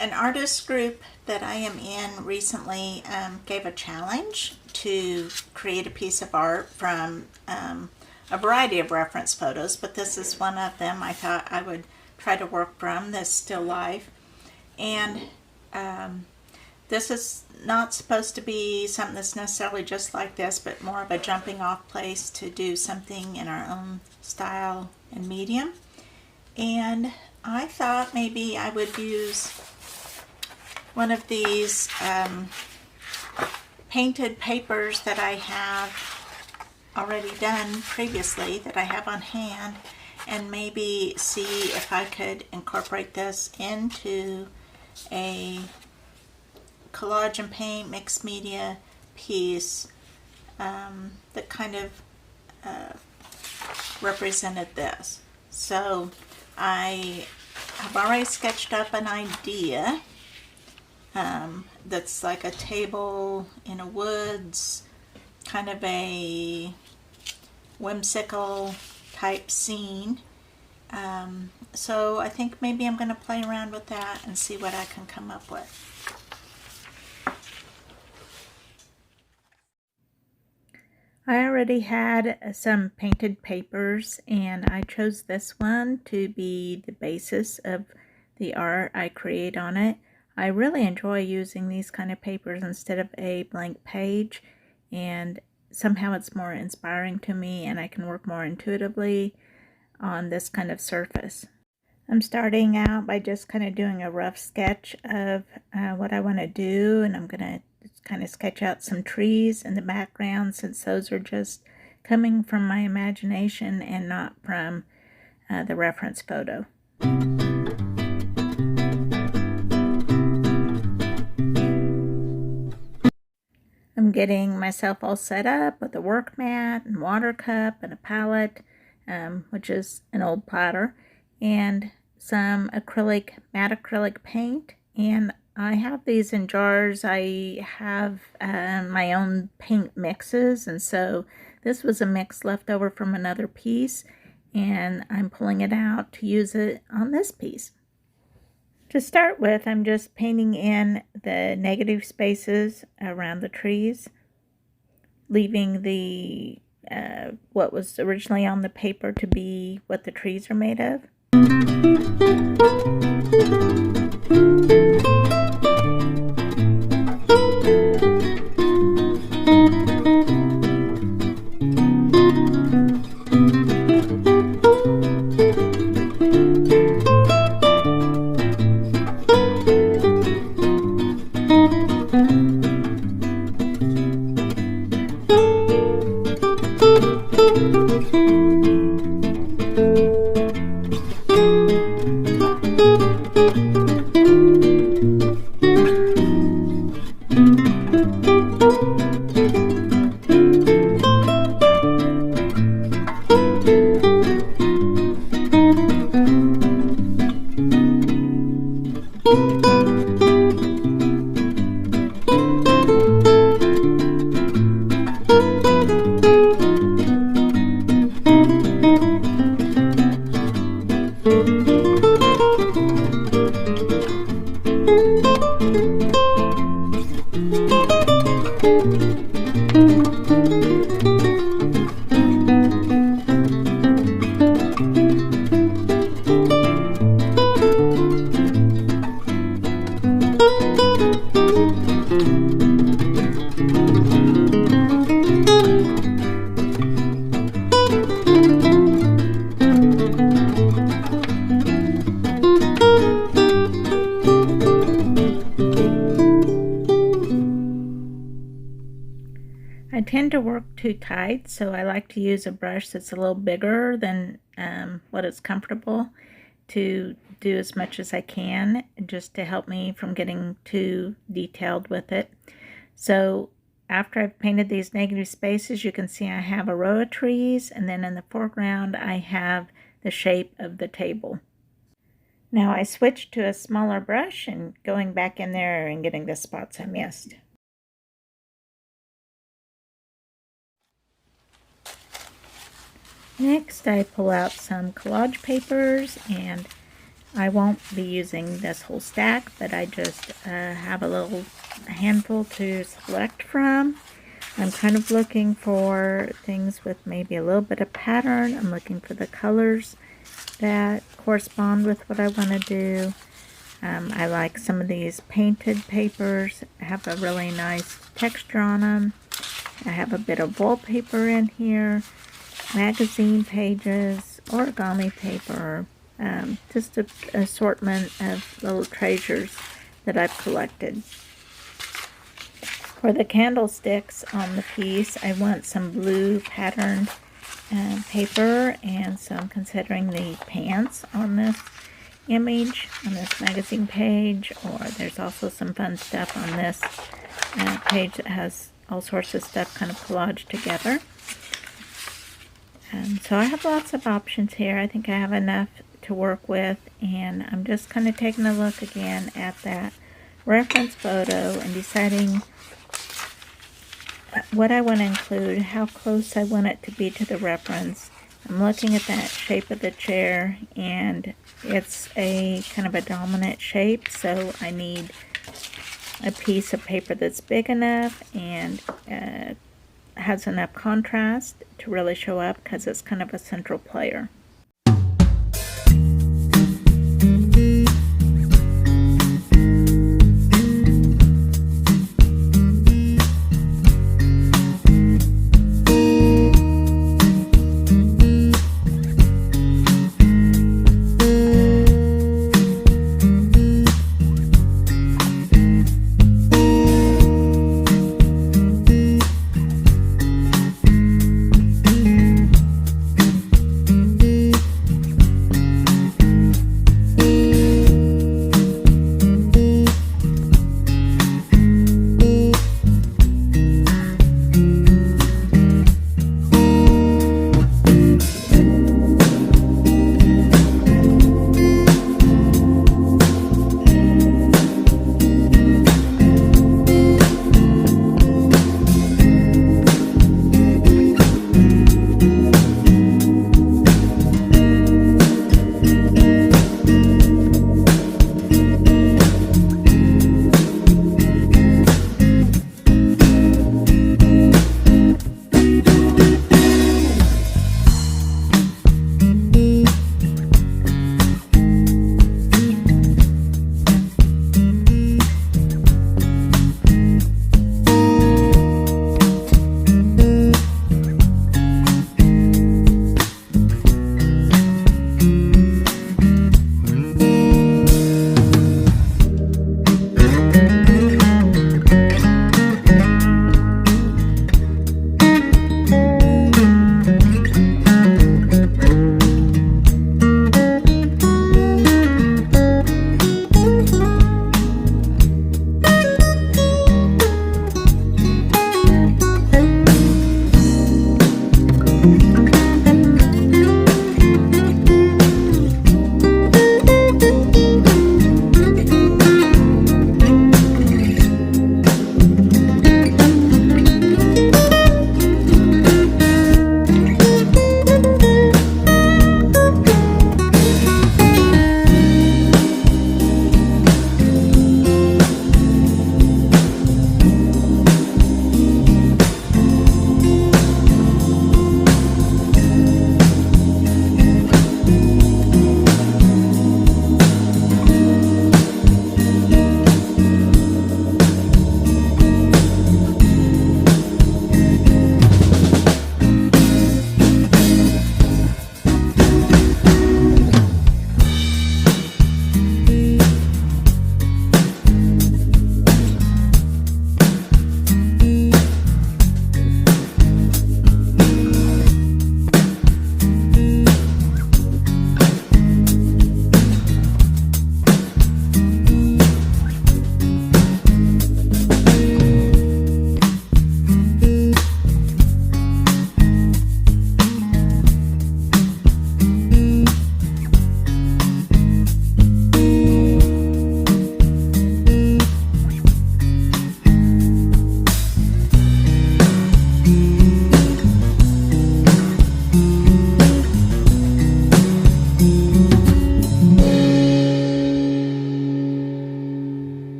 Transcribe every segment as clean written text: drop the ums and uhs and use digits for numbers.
an artist group that I am in recently gave a challenge to create a piece of art from a variety of reference photos, but this is one of them. I thought I would try to work from this still life. And this is not supposed to be something that's necessarily just like this, but more of a jumping off place to do something in our own style and medium. And I thought maybe I would use one of these painted papers that I have already done previously, that I have on hand, and maybe see if I could incorporate this into a collage and paint mixed media piece that kind of represented this. So I have already sketched up an idea that's like a table in a woods, kind of a whimsical type scene. So I think maybe I'm going to play around with that and see what I can come up with. I already had some painted papers, and I chose this one to be the basis of the art I create on it. I really enjoy using these kind of papers instead of a blank page, and somehow it's more inspiring to me and I can work more intuitively on this kind of surface. I'm starting out by just kind of doing a rough sketch of what I want to do, and I'm going to kind of sketch out some trees in the background, since those are just coming from my imagination and not from the reference photo. I'm getting myself all set up with a work mat and water cup and a palette, which is an old platter, and some acrylic, matte acrylic paint. And I have these in jars. I have my own paint mixes, and so this was a mix left over from another piece, and I'm pulling it out to use it on this piece. To start with, I'm just painting in the negative spaces around the trees, leaving the what was originally on the paper to be what the trees are made of. I tend to work too tight, so I like to use a brush that's a little bigger than what is comfortable to do as much as I can, just to help me from getting too detailed with it. So after I've painted these negative spaces, you can see I have a row of trees, and then in the foreground I have the shape of the table. Now I switched to a smaller brush and going back in there and getting the spots I missed. Next, I pull out some collage papers and I won't be using this whole stack, but I just have a little handful to select from. I'm kind of looking for things with maybe a little bit of pattern. I'm looking for the colors that correspond with what I want to do. I like some of these painted papers, have a really nice texture on them. I have a bit of wallpaper in here, magazine pages, origami paper, just an assortment of little treasures that I've collected. For the candlesticks on the piece, I want some blue patterned paper, and so I'm considering the pants on this image, on this magazine page, or there's also some fun stuff on this page that has all sorts of stuff kind of collaged together. So I have lots of options here. I think I have enough to work with, and I'm just kind of taking a look again at that reference photo and deciding what I want to include, how close I want it to be to the reference. I'm looking at that shape of the chair, and it's a kind of a dominant shape, so I need a piece of paper that's big enough and has enough contrast to really show up, because it's kind of a central player.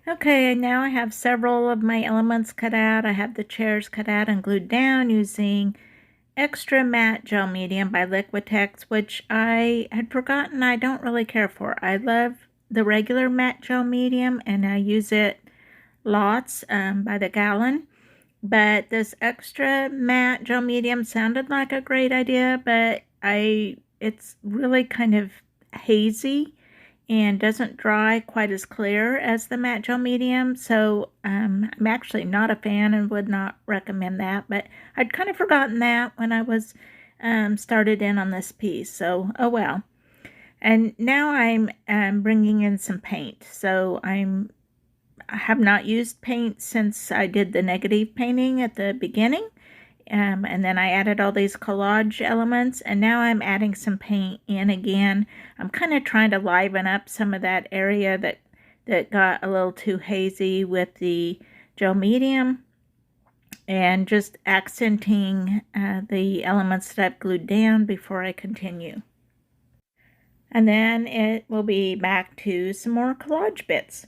Okay, now I have several of my elements cut out. I have the chairs cut out and glued down using Extra Matte Gel Medium by Liquitex, which I had forgotten I don't really care for. I love the regular matte gel medium and I use it lots by the gallon. But this extra matte gel medium sounded like a great idea, but it's really kind of hazy and doesn't dry quite as clear as the matte gel medium, so I'm actually not a fan and would not recommend that, but I'd kind of forgotten that when I was started in on this piece, so oh well. And now I'm bringing in some paint, so I have not used paint since I did the negative painting at the beginning. And then I added all these collage elements, and now I'm adding some paint in again. I'm kind of trying to liven up some of that area that got a little too hazy with the gel medium, and just accenting the elements that I've glued down before I continue. And then it will be back to some more collage bits.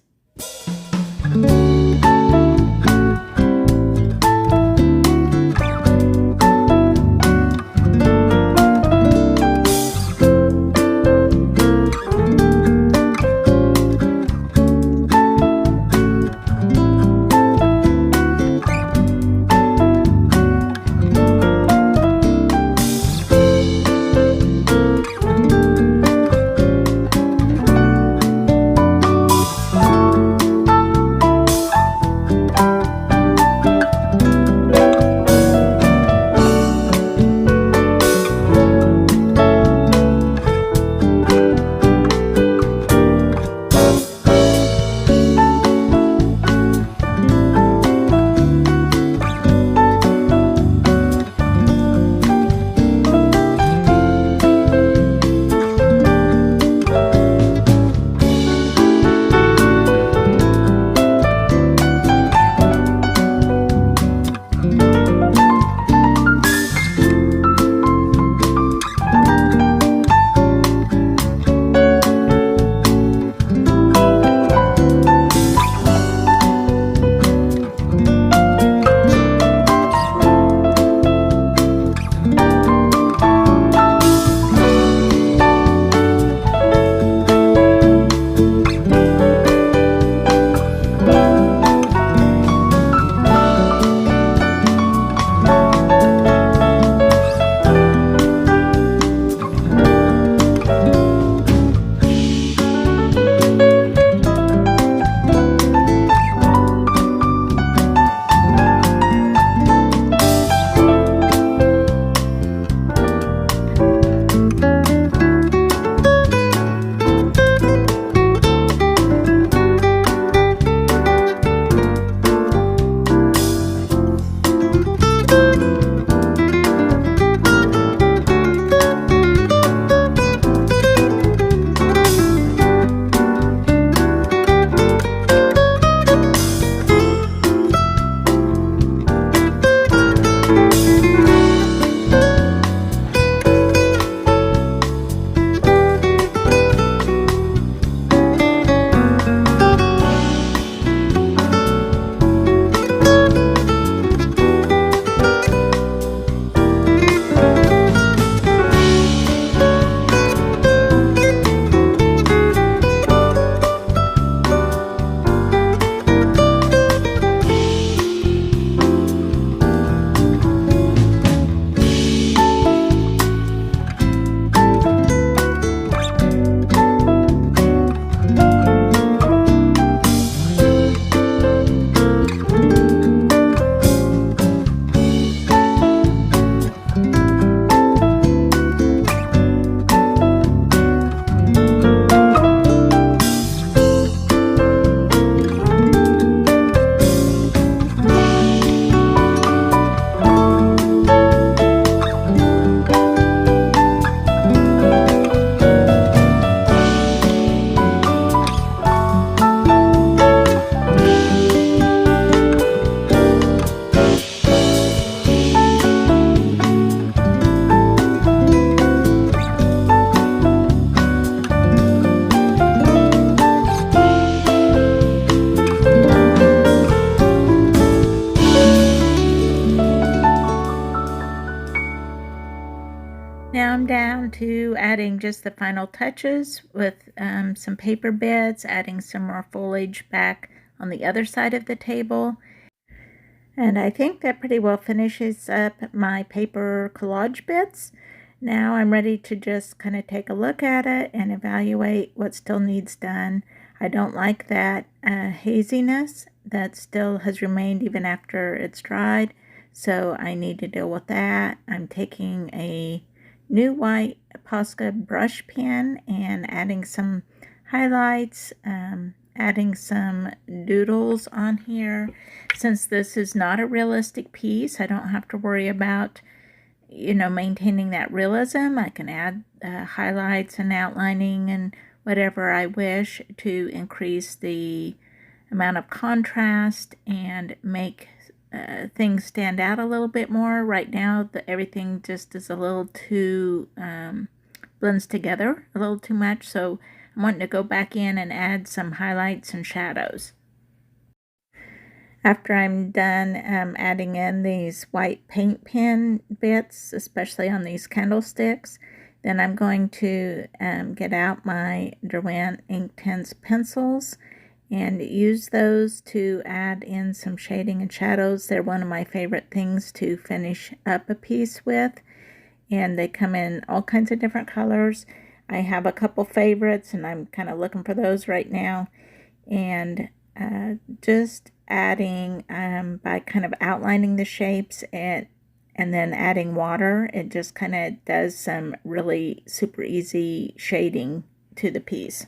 I'm down to adding just the final touches with some paper beds, adding some more foliage back on the other side of the table. And I think that pretty well finishes up my paper collage bits. Now I'm ready to just kind of take a look at it and evaluate what still needs done. I don't like that haziness that still has remained even after it's dried, so I need to deal with that. I'm taking a new white Posca brush pen and adding some highlights, adding some doodles on here. Since this is not a realistic piece, I don't have to worry about, maintaining that realism. I can add highlights and outlining and whatever I wish to increase the amount of contrast and make things stand out a little bit more. Right now, everything just is a little too, blends together a little too much, so I'm wanting to go back in and add some highlights and shadows. After I'm done adding in these white paint pen bits, especially on these candlesticks, then I'm going to get out my Derwent Inktense pencils and use those to add in some shading and shadows. They're one of my favorite things to finish up a piece with, and they come in all kinds of different colors. I have a couple favorites, and I'm kind of looking for those right now. And just adding by kind of outlining the shapes and then adding water, it just kind of does some really super easy shading to the piece.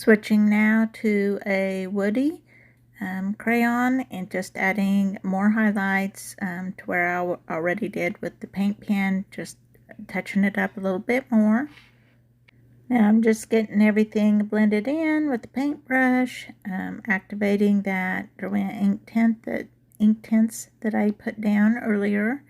Switching now to a woody crayon and just adding more highlights to where I already did with the paint pen, just touching it up a little bit more. Now I'm just getting everything blended in with the paintbrush, activating that Derwent ink tints that I put down earlier.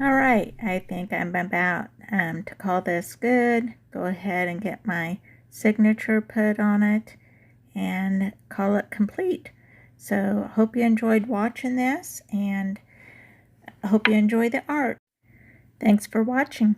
Alright, I think I'm about to call this good. Go ahead and get my signature put on it and call it complete. So hope you enjoyed watching this, and I hope you enjoy the art. Thanks for watching.